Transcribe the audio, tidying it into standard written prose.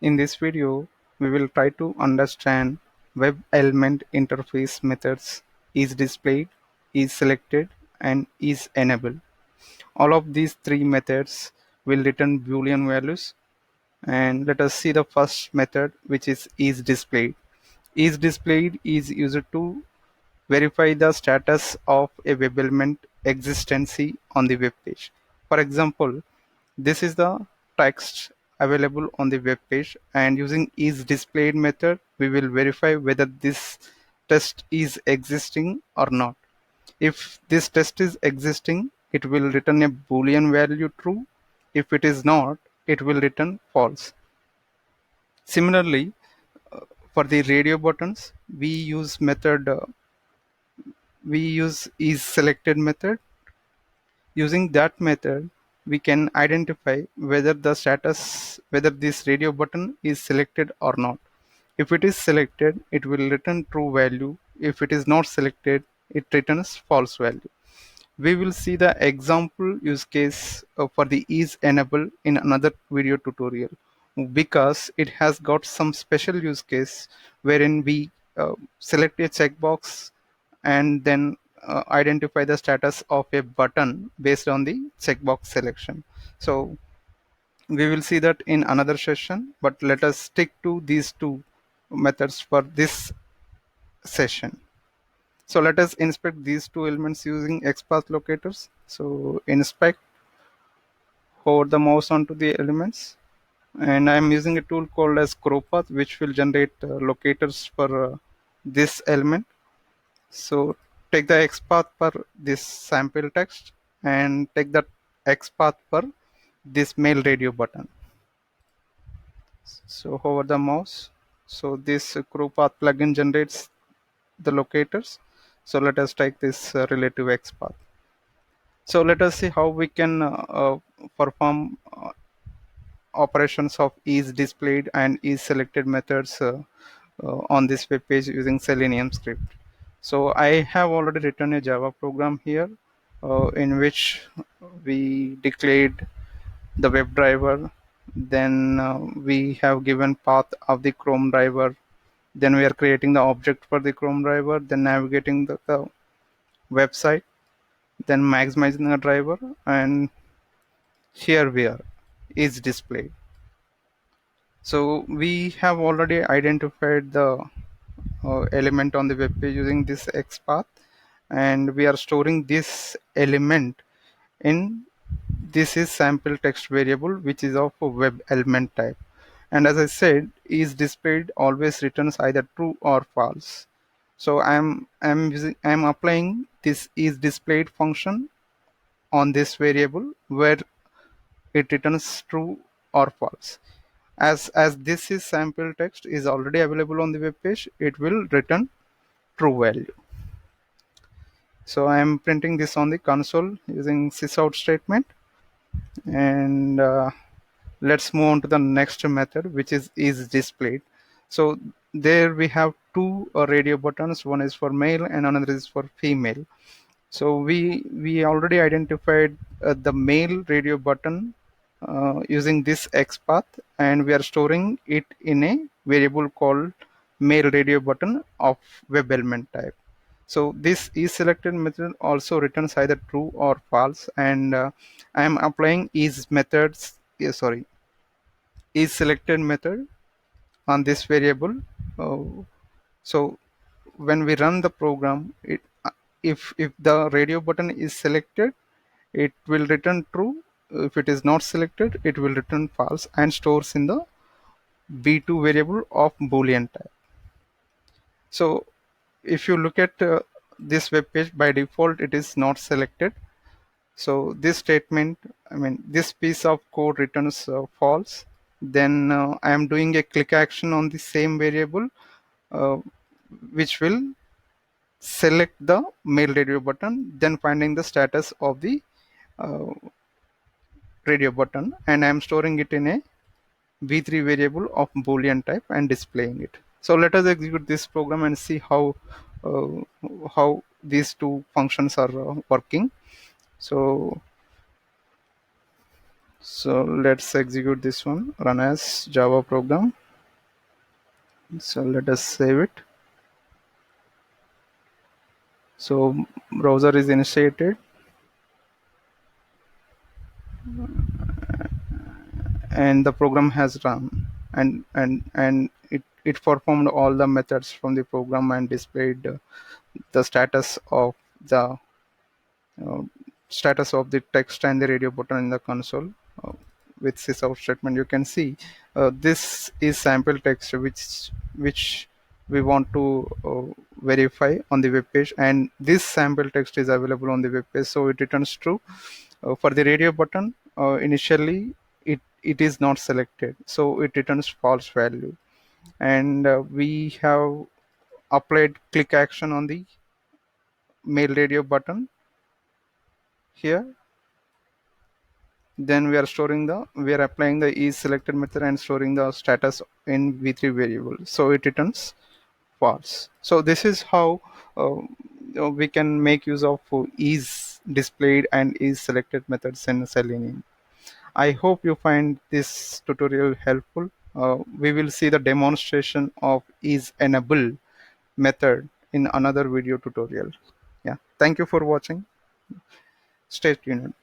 In this video, we will try to understand WebElement interface methods isDisplayed, isSelected, and isEnabled. All of these three methods will return Boolean values. And let us see the first method, which is isDisplayed. IsDisplayed is used to verify the status of a web element existency on the web page. For example, this is the text available on the web page, and using isDisplayed method we will verify whether this text is existing or not. If this text is existing, it will return a boolean value true. If it is not, it will return false. Similarly, for the radio buttons, we use isSelected method. Using that method, we can identify whether this radio button is selected or not. If it is selected, it will return true value. If it is not selected, it returns false value. We will see the example use case for the isEnabled in another video tutorial, because it has got some special use case wherein we select a checkbox and then identify the status of a button based on the checkbox selection. So we will see that in another session, but let us stick to these two methods for this session. So let us inspect these two elements using Xpath Locators. So inspect, hover the mouse onto the elements, and I am using a tool called as CrowPath, which will generate locators for this element. So take the XPath for this sample text and take the XPath for this mail radio button. So hover the mouse. So this CrowPath plugin generates the locators. So let us take this relative XPath. So let us see how we can perform operations of isDisplayed and isSelected methods on this web page using Selenium script. So I have already written a Java program here in which we declared the WebDriver. Then we have given path of the Chrome driver. Then we are creating the object for the Chrome driver, then navigating the website, then maximizing the driver, and here we are, isDisplayed. So we have already identified the element on the web page using this XPath, and we are storing this element in this is sample text variable, which is of a web element type. And as I said, isDisplayed always returns either true or false. So I'm applying this isDisplayed function on this variable where it returns true or false. As this is sample text is already available on the web page, it will return true value. So I am printing this on the console using sysout statement, and let's move on to the next method, which is isDisplayed. So there we have two radio buttons. One is for male and another is for female. So we already identified the male radio button using this XPath, and we are storing it in a variable called male radio button of web element type. So this isSelected method also returns either true or false, and I am applying isSelected method on this variable. So when we run the program, if the radio button is selected, it will return true. If it is not selected, it will return false and stores in the b2 variable of boolean type. So if you look at this web page, by default it is not selected. So this statement, this piece of code returns false. Then I am doing a click action on the same variable, uh, which will select the mail radio button, then finding the status of the uh, radio button, and I am storing it in a v3 variable of boolean type and displaying it. So let us execute this program and see how these two functions are working. So So let's execute this one, run as Java program. So let us save it. So browser is initiated and the program has run, and it performed all the methods from the program and displayed the the uh, status of the text and the radio button in the console. uh, with this out statement you can see this is sample text which we want to verify on the web page, and this sample text is available on the web page, so it returns true. For the radio button, initially it is not selected, so it returns false value. And we have applied click action on the mail radio button here. Then we are applying the isSelected method and storing the status in v3 variable, so it returns false. So this is how we can make use of isDisplayed and isSelected methods in Selenium. I hope you find this tutorial helpful. We will see the demonstration of isEnabled method in another video tutorial. Yeah, thank you for watching. Stay tuned.